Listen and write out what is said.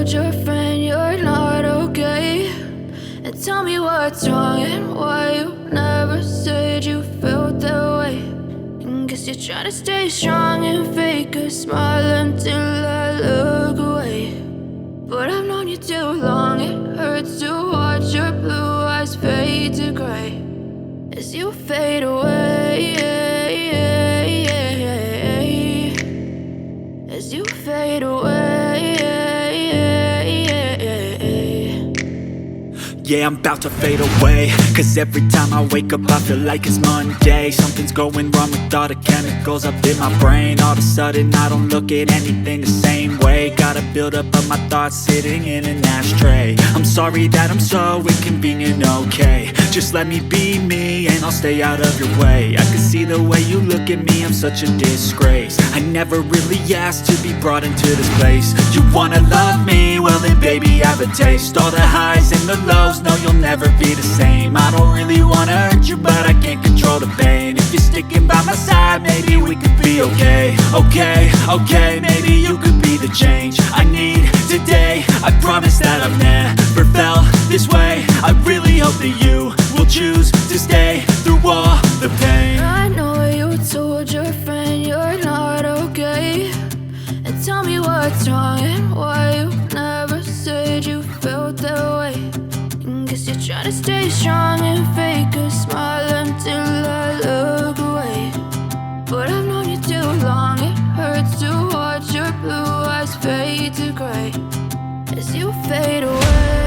told your friend you're not okay, and tell me what's wrong and why you never said you felt that way. And guess you're trying to stay strong and fake a smile until I look away. But I've known you too long, it hurts to watch your blue eyes fade to gray as you fade away, as you fade away. Yeah, I'm about to fade away, cause every time I wake up I feel like it's Monday. Something's going wrong with all the chemicals up in my brain. All of a sudden I don't look at anything the same way. Gotta build up of my thoughts sitting in an ashtray. I'm sorry that I'm so inconvenient, okay. Just let me be me and I'll stay out of your way. I can see the way you look at me, I'm such a disgrace. I never really asked to be brought into this place. You wanna love me? Well then baby, have a taste. All the highs and the lows, no, you'll never be the same. I don't really wanna hurt you, but I can't control the pain. If you're sticking by my side, maybe we could be okay. Okay, maybe you could be the change I need today. I promise that I've never felt this way. I really hope that you will choose to stay through all the pain. I know you told your friend you're not okay, and tell me what's wrong and why you never said you felt that way. And guess you're trying to stay strong and fake a smile until I look away. But I've known you too long, it hurts to watch your blue eyes fade to gray as you fade away.